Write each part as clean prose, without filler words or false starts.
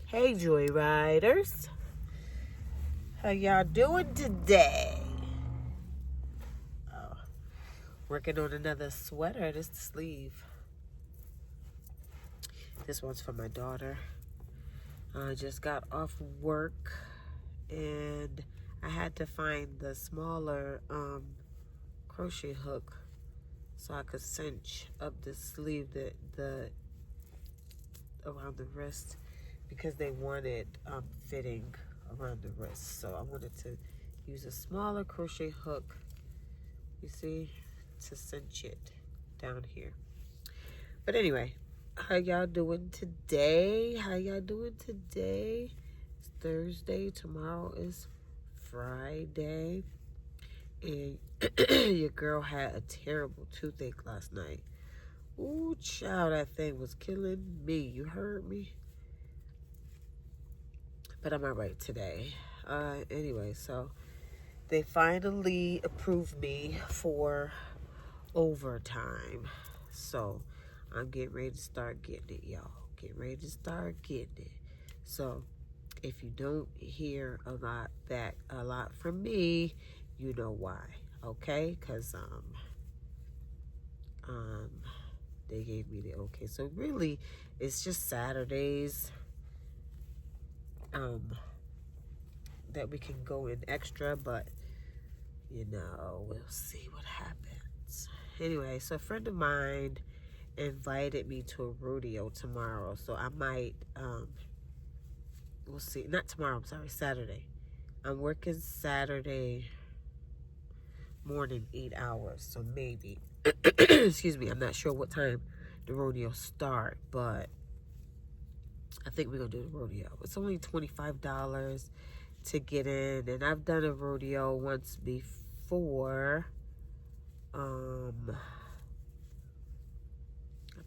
Hey Joyriders, how y'all doing today? Working on another sweater. This is the sleeve. This one's for my daughter. I just got off work and I had to find the smaller crochet hook so I could cinch up the sleeve the around the wrist, because they wanted fitting around the wrist. So I wanted to use a smaller crochet hook, you see, to cinch it down here. But anyway, how y'all doing today? It's Thursday. Tomorrow is Friday. And your girl had a terrible toothache last night. Ooh, child, that thing was killing me. You heard me? But I'm all right today. Anyway, so they finally approved me for overtime. So I'm getting ready to start getting it, y'all. So if you don't hear a lot from me, you know why. Okay? Because they gave me the okay. So really it's just Saturdays that we can go in extra, but we'll see what happens. Anyway, so a friend of mine invited me to a rodeo tomorrow, so I might we'll see. Not tomorrow, I'm sorry, Saturday. I'm working Saturday morning 8 hours, so maybe excuse me, I'm not sure what time the rodeo start, but I think we're gonna do the rodeo. It's only $25 to get in, and I've done a rodeo once before. I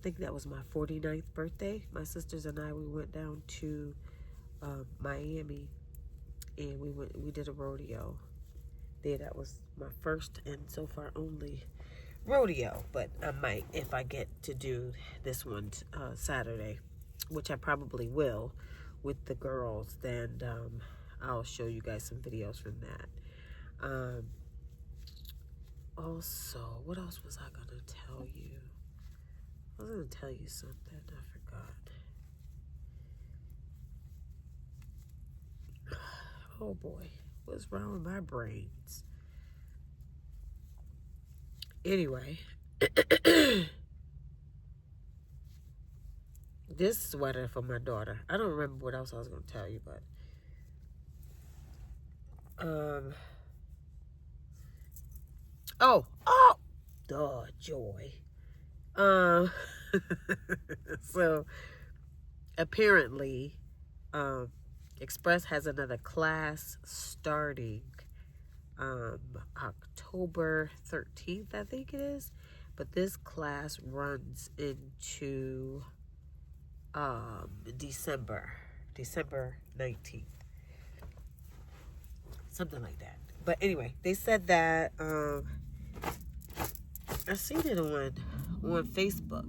think that was my 49th birthday. My sisters and I, we went down to Miami, and we did a rodeo there. That was my first and so far only rodeo, but I might, if I get to do this one Saturday, which I probably will with the girls, then I'll show you guys some videos from that. Also, what else was I gonna tell you? I was gonna tell you something, I forgot. Oh boy, what's wrong with my brains? Anyway, this sweater for my daughter. I don't remember what else I was gonna tell you, but duh, joy. So apparently, Express has another class starting October 13th, I think it is. But this class runs into December 19th. Something like that. But anyway, they said that I seen it on Facebook.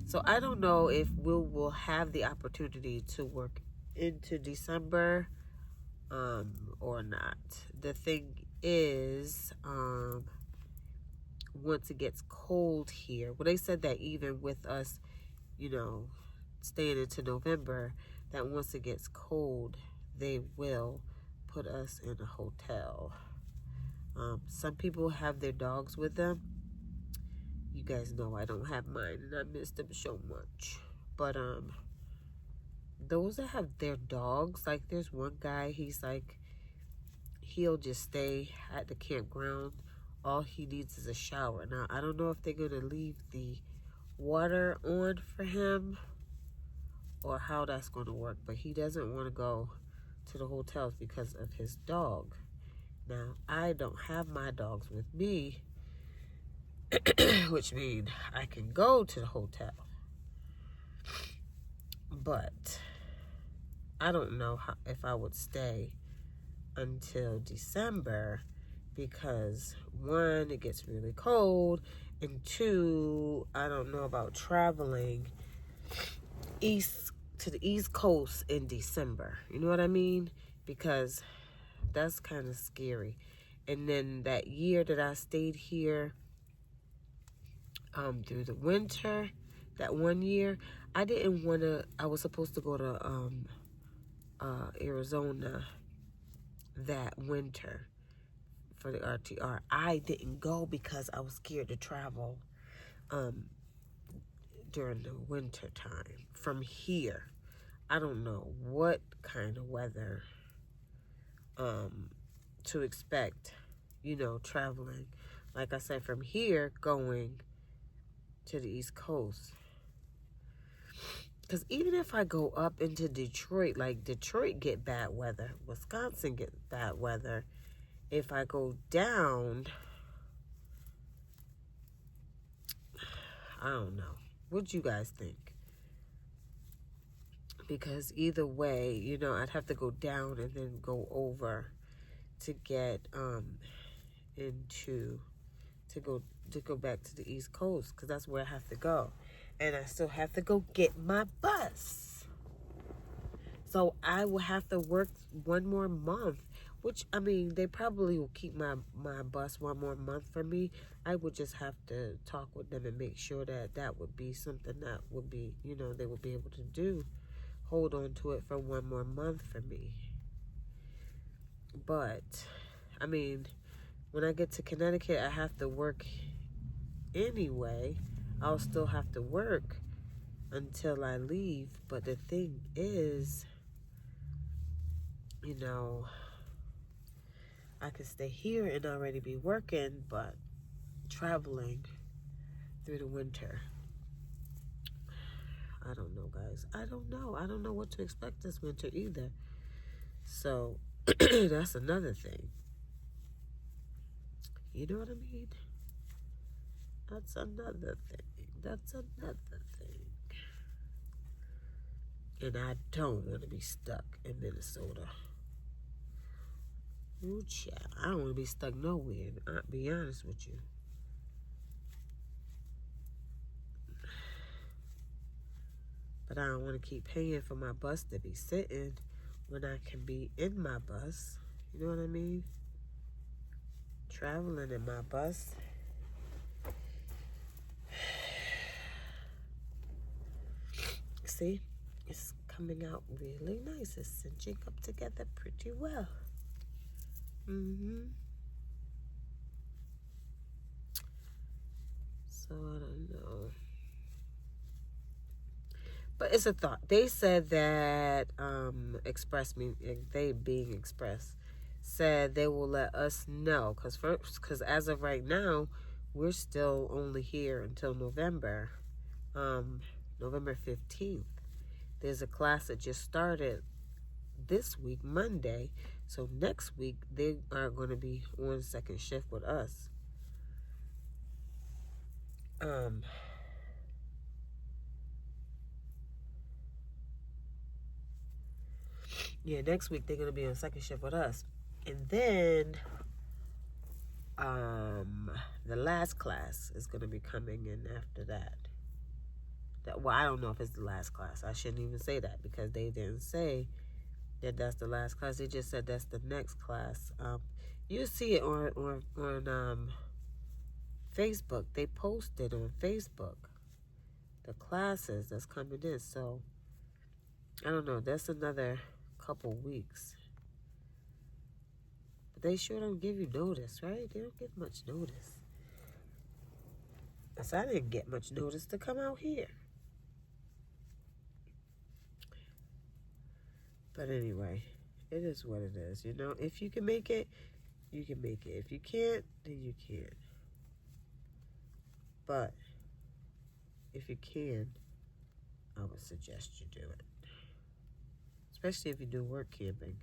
So I don't know if we'll have the opportunity to work into December or not. The thing is, once it gets cold here, well, they said that even with us, staying into November, that once it gets cold, they will put us in a hotel. Some people have their dogs with them. You guys know I don't have mine, and I miss them so much. But those that have their dogs, like there's one guy, he's like, he'll just stay at the campground. All he needs is a shower. Now, I don't know if they're gonna leave the water on for him or how that's gonna work, but he doesn't want to go to the hotels because of his dog. Now, I don't have my dogs with me, which means I can go to the hotel. But I don't know if I would stay until December, because one, it gets really cold, and two, I don't know about traveling east to the East Coast in December. You know what I mean? Because that's kind of scary. And then that year that I stayed here through the winter, that one year, I didn't want to, I was supposed to go to Arizona that winter for the RTR. I didn't go because I was scared to travel during the winter time from here. I don't know what kind of weather to expect, you know, traveling, like I said, from here going to the East Coast. Because even if I go up into Detroit, like Detroit get bad weather, Wisconsin get bad weather. If I go down, I don't know. What you guys think? Because either way, you know, I'd have to go down and then go over to get to go back to the East Coast, because that's where I have to go, and I still have to go get my bus. So I will have to work one more month, which, I mean, they probably will keep my bus one more month for me. I would just have to talk with them and make sure that that would be something that would be, you know, they would be able to do. Hold on to it for one more month for me. But, I mean, when I get to Connecticut, I have to work anyway. I'll still have to work until I leave. But the thing is, you know, I could stay here and already be working, but traveling through the winter, I don't know, guys. I don't know what to expect this winter either. So that's another thing. You know what I mean? That's another thing. And I don't want to be stuck in Minnesota. Ooh, child. I don't want to be stuck nowhere, I'll be honest with you. But I don't want to keep paying for my bus to be sitting when I can be in my bus. You know what I mean? Traveling in my bus. See? It's coming out really nice. It's cinching up together pretty well. So I don't know. But it's a thought. They said that they being Express, said they will let us know. Because as of right now, we're still only here until November 15th. There's a class that just started this week, Monday. So next week, they are going to be on second shift with us. Yeah, next week they're going to be on second shift with us. And then the last class is going to be coming in after that. Well, I don't know if it's the last class. I shouldn't even say that, because they didn't say that that's the last class. They just said that's the next class. You see it on Facebook. They posted on Facebook the classes that's coming in. So I don't know. That's another couple weeks. But they sure don't give you notice, right? They don't give much notice. So I didn't get much notice to come out here. But anyway, it is what it is. You know, if you can make it, you can make it. If you can't, then you can't. But if you can, I would suggest you do it. Especially if you do work camping.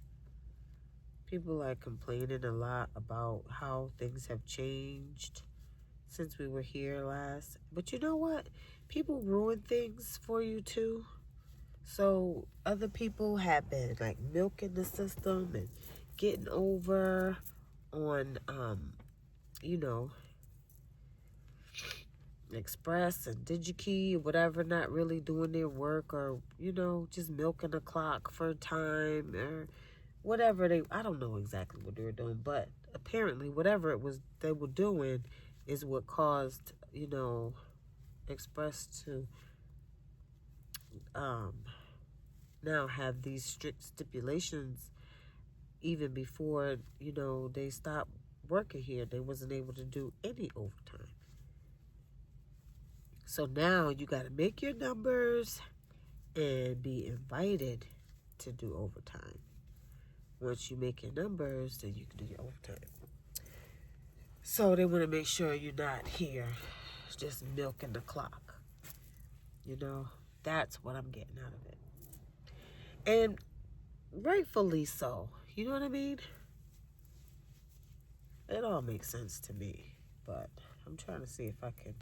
People are complaining a lot about how things have changed since we were here last. But you know what? People ruin things for you too. So other people have been like milking the system and getting over on, you know, Express and DigiKey, whatever, not really doing their work, or, you know, just milking the clock for time, or whatever I don't know exactly what they were doing, but apparently whatever it was they were doing is what caused, you know, Express to now have these strict stipulations. Even before, you know, they stopped working here, they wasn't able to do any overtime. So now you got to make your numbers and be invited to do overtime. Once you make your numbers, then you can do your overtime. So they want to make sure you're not here just milking the clock. You know, that's what I'm getting out of it. And rightfully so. You know what I mean? It all makes sense to me. But I'm trying to see if I can,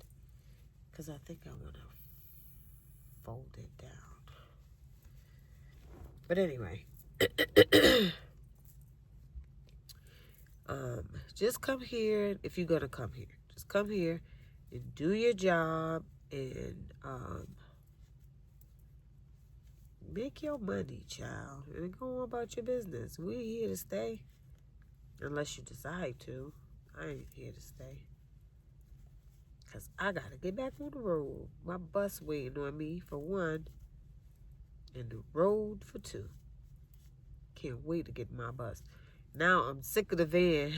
because I think I want to fold it down. But anyway, just come here. If you're going to come here, just come here and do your job and make your money, child, and go on about your business. We here to stay, unless you decide to. I ain't here to stay, because I got to get back on the road. My bus waiting on me for one, and the road for two. Can't wait to get my bus. Now I'm sick of the van.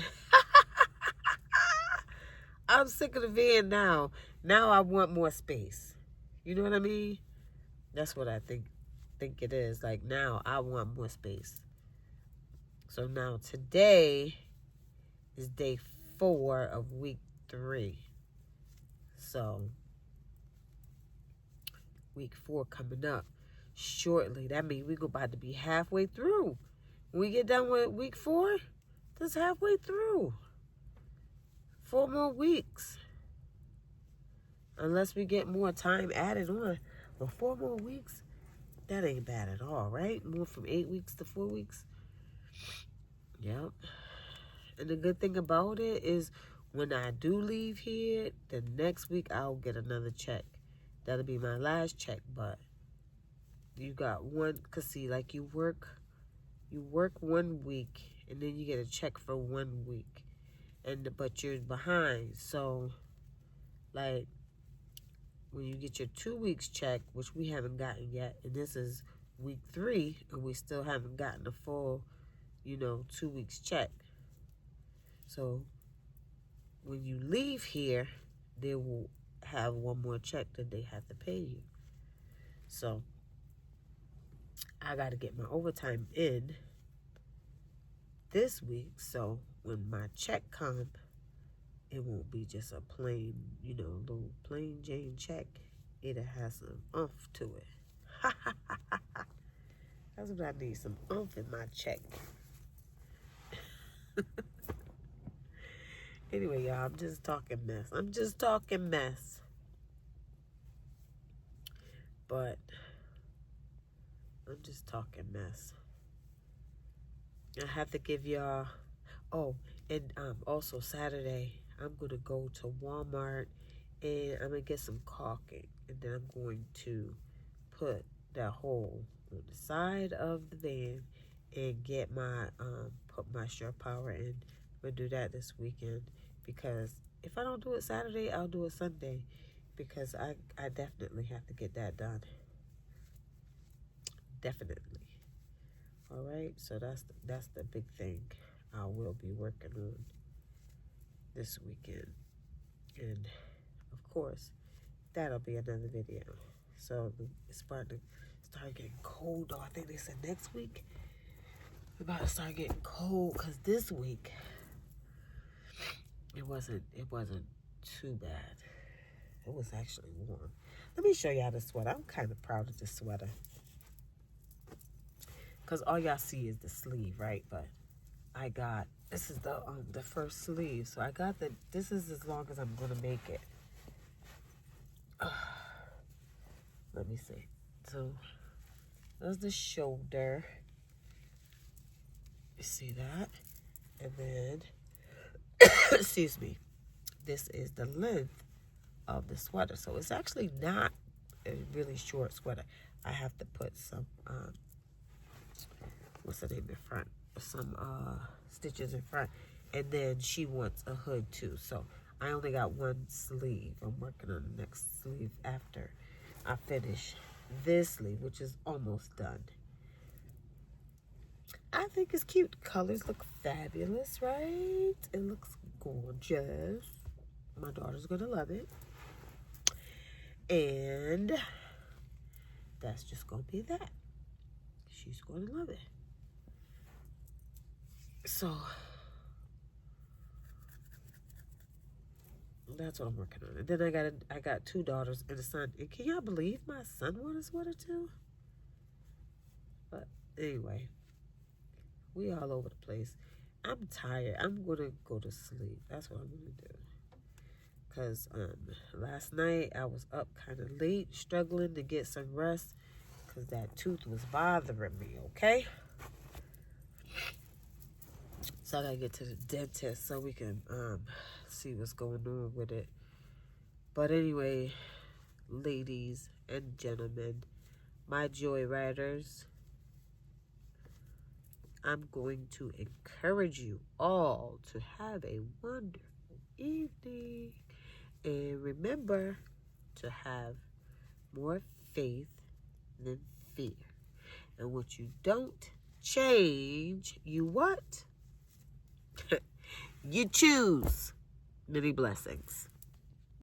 I'm sick of the van now. Now I want more space. You know what I mean? That's what I think it is. Like, now I want more space. So now today is day 4 of week 3. So week 4 coming up shortly. That means we're about to be halfway through. When we get done with week 4, that's halfway through. 4 more weeks. Unless we get more time added on. But 4 more weeks, that ain't bad at all, right? More from 8 weeks to 4 weeks. Yep. And the good thing about it is when I do leave here, the next week I'll get another check. That'll be my last check, but you got one, because see, like you work 1 week and then you get a check for 1 week. But you're behind. So, like, when you get your 2 weeks check, which we haven't gotten yet, and this is week 3, and we still haven't gotten the full, 2 weeks check. So when you leave here, they will have one more check that they have to pay you. So I got to get my overtime in this week, so when my check comes, it won't be just a plain, little plain Jane check. It'll have some oomph to it. That's what I need, some oomph in my check. Anyway, y'all, I'm just talking mess. But I'm just talking mess. I have to give y'all, and also Saturday, I'm going to go to Walmart and I'm going to get some caulking. And then I'm going to put that hole on the side of the van and get put my Sure Power in. I'm going to do that this weekend, because if I don't do it Saturday, I'll do it Sunday, because I definitely have to get that done. Definitely. All right, so that's the big thing I will be working on this weekend. And of course, that'll be another video. So it's starting to start getting cold, though. I think they said next week we're about to start getting cold, because this week it wasn't too bad. It was actually warm. Let me show y'all the sweater. I'm kind of proud of this sweater, because all y'all see is the sleeve, right? But this is the first sleeve. So I got this is as long as I'm going to make it. Let me see. So that's the shoulder. You see that? And then, excuse me, this is the length of the sweater. So it's actually not a really short sweater. I have to put some, what's the name in front? Some stitches in front. And then she wants a hood too. So I only got one sleeve. I'm working on the next sleeve after I finish this sleeve, which is almost done. I think it's cute. Colors look fabulous, right? It looks gorgeous. My daughter's gonna love it. And that's just gonna be that. She's gonna love it. So that's what I'm working on. And then I got 2 daughters and a son. And can y'all believe my son wants a sweater too? But anyway, we all over the place. I'm tired. I'm gonna go to sleep. That's what I'm gonna do. Cause last night I was up kind of late, struggling to get some rest, cause that tooth was bothering me. Okay. So I gotta get to the dentist so we can see what's going on with it. But anyway, ladies and gentlemen, my joyriders, I'm going to encourage you all to have a wonderful evening. And remember to have more faith than fear. And what you don't change, you what? You choose. Many blessings.